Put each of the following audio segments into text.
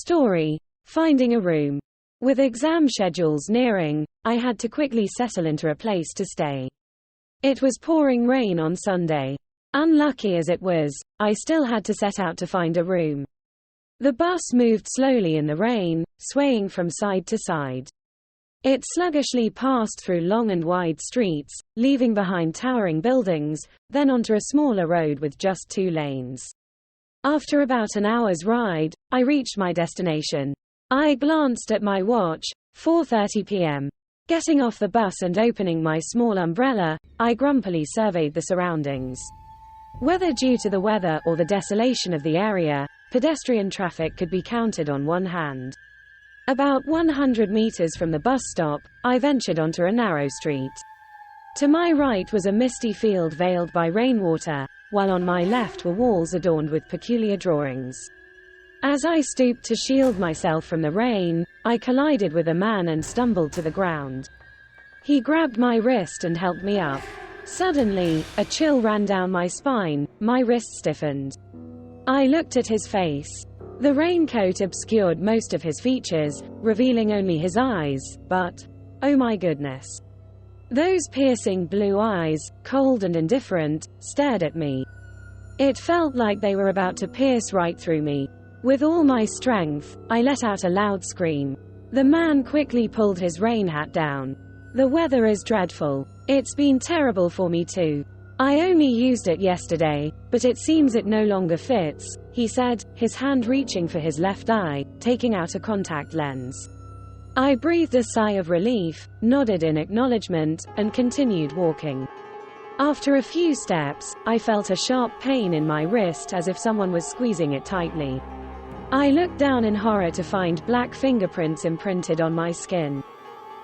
Story: Finding a room. With exam schedules nearing, I had to quickly settle into a place to stay. It was pouring rain on Sunday. Unlucky as it was, I still had to set out to find a room. The bus moved slowly in the rain, swaying from side to side. It sluggishly passed through long and wide streets, leaving behind towering buildings, then onto a smaller road with just 2 lanes. After about an hour's ride, I reached my destination. I glanced at my watch, 4:30 p.m. Getting off the bus and opening my small umbrella, I grumpily surveyed the surroundings. Whether due to the weather or the desolation of the area, pedestrian traffic could be counted on one hand. About 100 meters from the bus stop, I ventured onto a narrow street. To my right was a misty field veiled by rainwater, while on my left were walls adorned with peculiar drawings. As I stooped to shield myself from the rain, I collided with a man and stumbled to the ground. He grabbed my wrist and helped me up. Suddenly, a chill ran down my spine, my wrist stiffened. I looked at his face. The raincoat obscured most of his features, revealing only his eyes, but, oh my goodness. Those piercing blue eyes, cold and indifferent, stared at me. It felt like they were about to pierce right through me. With all my strength, I let out a loud scream. The man quickly pulled his rain hat down. The weather is dreadful. It's been terrible for me too. I only used it yesterday, but it seems it no longer fits, he said, his hand reaching for his left eye, taking out a contact lens. I breathed a sigh of relief, nodded in acknowledgement, and continued walking. After a few steps, I felt a sharp pain in my wrist as if someone was squeezing it tightly. I looked down in horror to find black fingerprints imprinted on my skin.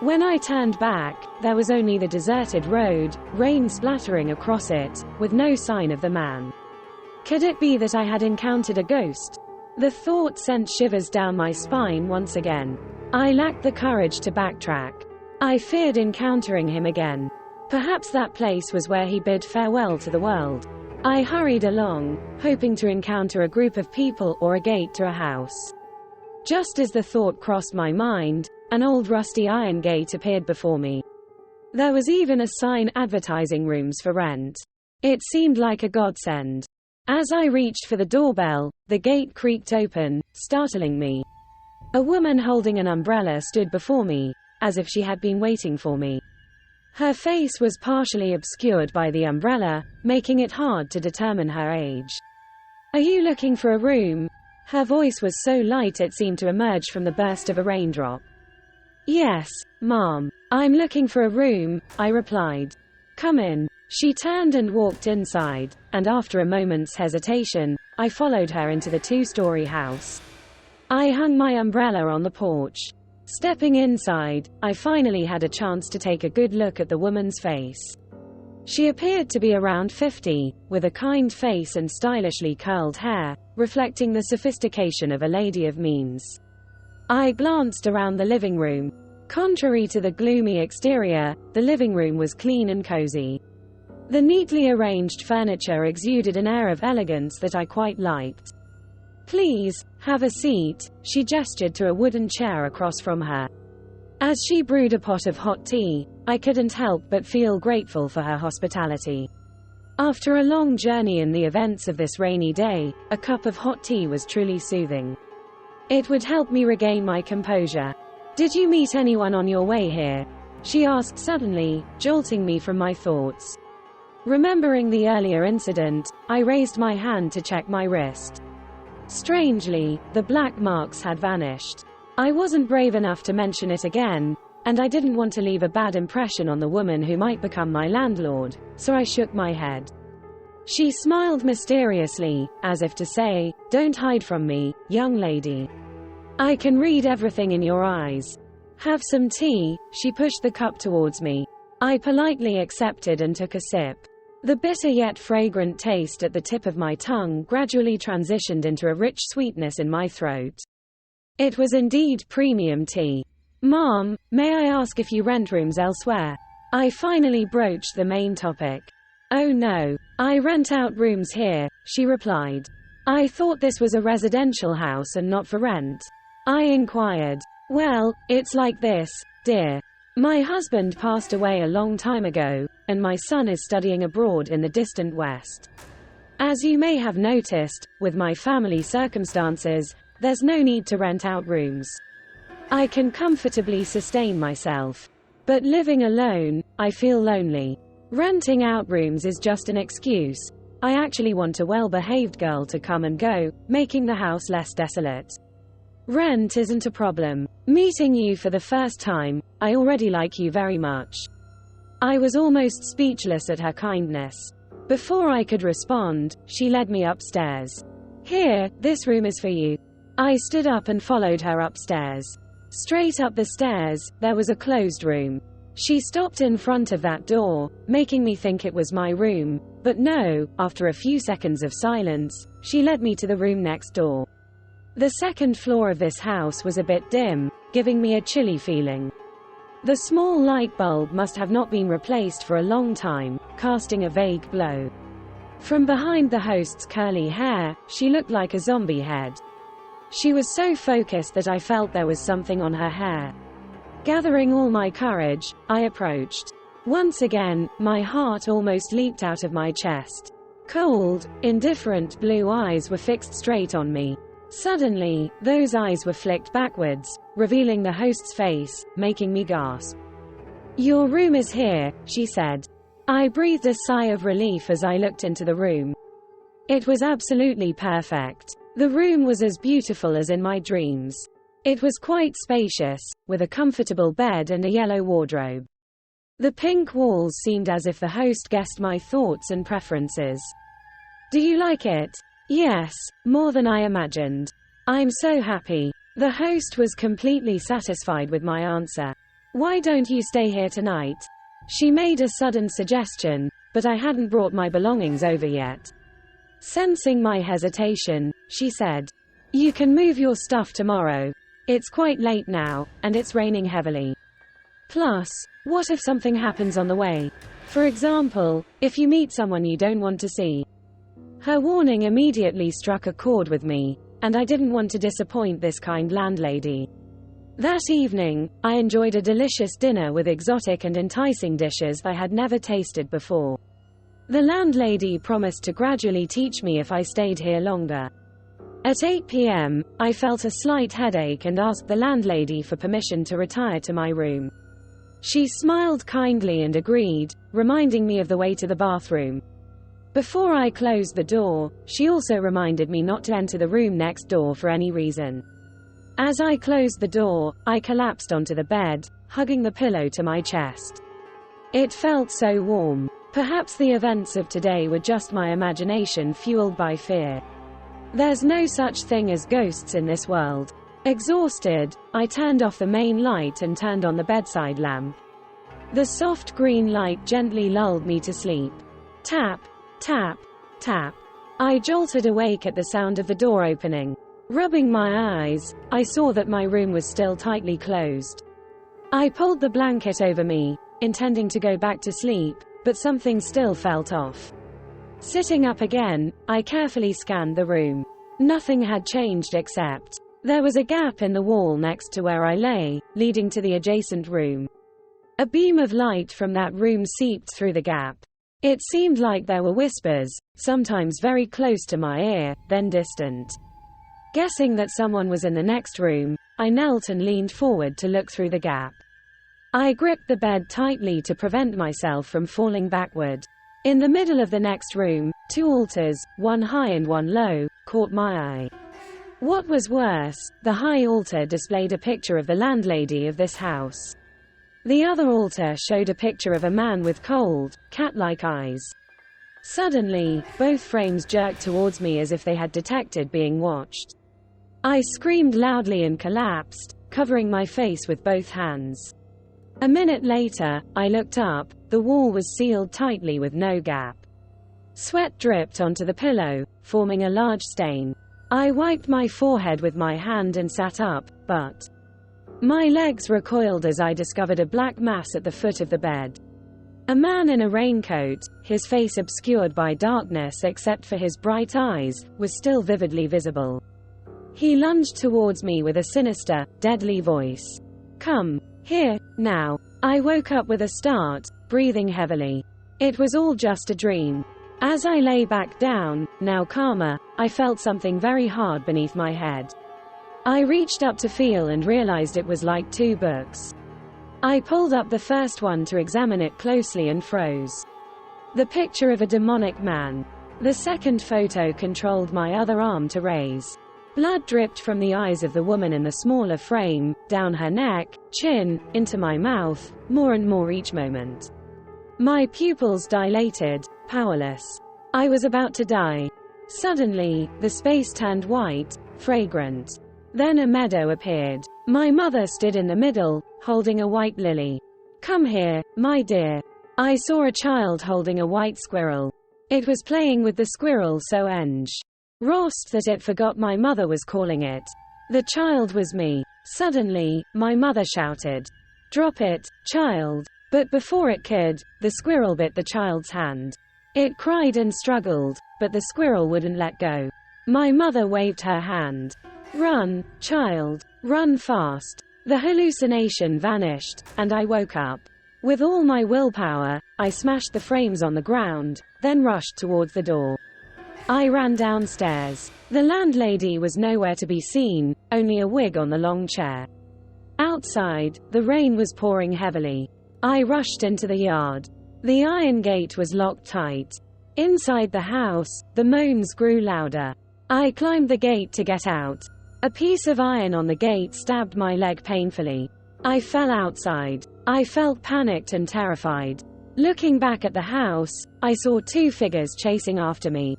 When I turned back, there was only the deserted road, rain splattering across it, with no sign of the man. Could it be that I had encountered a ghost? The thought sent shivers down my spine once again. I lacked the courage to backtrack. I feared encountering him again. Perhaps that place was where he bid farewell to the world. I hurried along, hoping to encounter a group of people or a gate to a house. Just as the thought crossed my mind, an old rusty iron gate appeared before me. There was even a sign advertising rooms for rent. It seemed like a godsend. As I reached for the doorbell, the gate creaked open, startling me. A woman holding an umbrella stood before me, as if she had been waiting for me. Her face was partially obscured by the umbrella, making it hard to determine her age. "Are you looking for a room?" Her voice was so light it seemed to emerge from the burst of a raindrop. "Yes, ma'am. I'm looking for a room," I replied. "Come in." She turned and walked inside, and after a moment's hesitation, I followed her into the 2-story house. I hung my umbrella on the porch. Stepping inside, I finally had a chance to take a good look at the woman's face. She appeared to be around 50, with a kind face and stylishly curled hair, reflecting the sophistication of a lady of means. I glanced around the living room. Contrary to the gloomy exterior, the living room was clean and cozy. The neatly arranged furniture exuded an air of elegance that I quite liked. "Please, have a seat," she gestured to a wooden chair across from her. As she brewed a pot of hot tea, I couldn't help but feel grateful for her hospitality. After a long journey in the events of this rainy day, a cup of hot tea was truly soothing. It would help me regain my composure. "Did you meet anyone on your way here?" she asked suddenly, jolting me from my thoughts. Remembering the earlier incident, I raised my hand to check my wrist. Strangely, the black marks had vanished. I wasn't brave enough to mention it again, and I didn't want to leave a bad impression on the woman who might become my landlord, so I shook my head. She smiled mysteriously, as if to say, "Don't hide from me, young lady. I can read everything in your eyes. Have some tea." She pushed the cup towards me. I politely accepted and took a sip. The bitter yet fragrant taste at the tip of my tongue gradually transitioned into a rich sweetness in my throat. It was indeed premium tea. "Ma'am, may I ask if you rent rooms elsewhere?" I finally broached the main topic. "Oh no, I rent out rooms here," she replied. I thought this was a residential house and not for rent. I inquired. Well, it's like this, dear. My husband passed away a long time ago, and my son is studying abroad in the distant West. As you may have noticed, with my family circumstances, there's no need to rent out rooms. I can comfortably sustain myself. But living alone, I feel lonely. Renting out rooms is just an excuse. I actually want a well-behaved girl to come and go, making the house less desolate. Rent isn't a problem. Meeting you for the first time, I already like you very much. I was almost speechless at her kindness. Before I could respond, she led me upstairs. Here, this room is for you. I stood up and followed her upstairs. Straight up the stairs, there was a closed room. She stopped in front of that door, making me think it was my room, but no, after a few seconds of silence, she led me to the room next door. The second floor of this house was a bit dim, giving me a chilly feeling. The small light bulb must have not been replaced for a long time, casting a vague glow. From behind the host's curly hair, she looked like a zombie head. She was so focused that I felt there was something on her hair. Gathering all my courage, I approached. Once again, my heart almost leaped out of my chest. Cold, indifferent blue eyes were fixed straight on me. Suddenly, those eyes were flicked backwards, revealing the host's face, making me gasp. "Your room is here," she said. I breathed a sigh of relief as I looked into the room. It was absolutely perfect. The room was as beautiful as in my dreams. It was quite spacious, with a comfortable bed and a yellow wardrobe. The pink walls seemed as if the host guessed my thoughts and preferences. "Do you like it?" "Yes, more than I imagined. I'm so happy." The host was completely satisfied with my answer. "Why don't you stay here tonight?" She made a sudden suggestion, but I hadn't brought my belongings over yet. Sensing my hesitation, she said, "You can move your stuff tomorrow. It's quite late now, and it's raining heavily. Plus, what if something happens on the way? For example, if you meet someone you don't want to see." Her warning immediately struck a chord with me, and I didn't want to disappoint this kind landlady. That evening, I enjoyed a delicious dinner with exotic and enticing dishes I had never tasted before. The landlady promised to gradually teach me if I stayed here longer. At 8 p.m., I felt a slight headache and asked the landlady for permission to retire to my room. She smiled kindly and agreed, reminding me of the way to the bathroom. Before I closed the door, she also reminded me not to enter the room next door for any reason. As I closed the door, I collapsed onto the bed, hugging the pillow to my chest. It felt so warm. Perhaps the events of today were just my imagination fueled by fear. There's no such thing as ghosts in this world. Exhausted, I turned off the main light and turned on the bedside lamp. The soft green light gently lulled me to sleep. Tap, tap, tap. I jolted awake at the sound of the door opening. Rubbing my eyes, I saw that my room was still tightly closed. I pulled the blanket over me, intending to go back to sleep, but something still felt off. Sitting up again, I carefully scanned the room. Nothing had changed except there was a gap in the wall next to where I lay, leading to the adjacent room. A beam of light from that room seeped through the gap. It seemed like there were whispers, sometimes very close to my ear, then distant. Guessing that someone was in the next room, I knelt and leaned forward to look through the gap. I gripped the bed tightly to prevent myself from falling backward. In the middle of the next room, two altars, one high and one low, caught my eye. What was worse, the high altar displayed a picture of the landlady of this house. The other altar showed a picture of a man with cold, cat-like eyes. Suddenly, both frames jerked towards me as if they had detected being watched. I screamed loudly and collapsed, covering my face with both hands. A minute later, I looked up. The wall was sealed tightly with no gap. Sweat dripped onto the pillow, forming a large stain. I wiped my forehead with my hand and sat up, but my legs recoiled as I discovered a black mass at the foot of the bed. A man in a raincoat, his face obscured by darkness except for his bright eyes, was still vividly visible. He lunged towards me with a sinister, deadly voice. "Come here, now." I woke up with a start, breathing heavily. It was all just a dream. As I lay back down, now calmer, I felt something very hard beneath my head. I reached up to feel and realized it was like 2 books. I pulled up the first one to examine it closely and froze. The picture of a demonic man. The second photo controlled my other arm to raise. Blood dripped from the eyes of the woman in the smaller frame, down her neck, chin, into my mouth, more and more each moment. My pupils dilated, powerless. I was about to die. Suddenly, the space turned white, fragrant. Then a meadow appeared. My mother stood in the middle, holding a white lily. "Come here, my dear." I saw a child holding a white squirrel. It was playing with the squirrel so engrossed that it forgot my mother was calling it. The child was me. Suddenly, my mother shouted, "Drop it, child." But before it could, the squirrel bit the child's hand. It cried and struggled, but the squirrel wouldn't let go. My mother waved her hand. "Run, child, run fast." The hallucination vanished, and I woke up. With all my willpower, I smashed the frames on the ground, then rushed towards the door. I ran downstairs. The landlady was nowhere to be seen, only a wig on the long chair. Outside, the rain was pouring heavily. I rushed into the yard. The iron gate was locked tight. Inside the house, the moans grew louder. I climbed the gate to get out. A piece of iron on the gate stabbed my leg painfully. I fell outside. I felt panicked and terrified. Looking back at the house, I saw 2 figures chasing after me.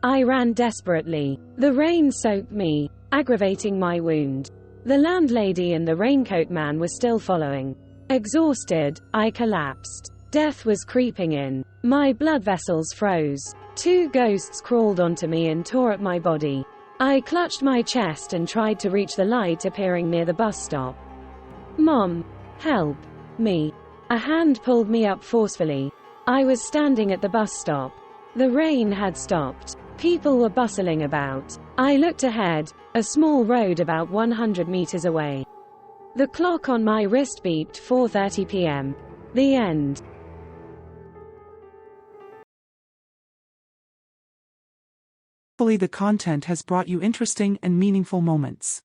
I ran desperately. The rain soaked me, aggravating my wound. The landlady and the raincoat man were still following. Exhausted, I collapsed. Death was creeping in. My blood vessels froze. 2 ghosts crawled onto me and tore at my body. I clutched my chest and tried to reach the light appearing near the bus stop. "Mom, help me." A hand pulled me up forcefully. I was standing at the bus stop. The rain had stopped. People were bustling about. I looked ahead, a small road about 100 meters away. The clock on my wrist beeped 4:30 p.m. The end. Hopefully the content has brought you interesting and meaningful moments.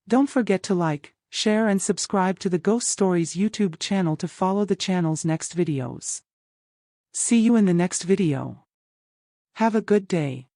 Don't forget to like, share and subscribe to the Ghost Stories YouTube channel to follow the channel's next videos. See you in the next video. Have a good day.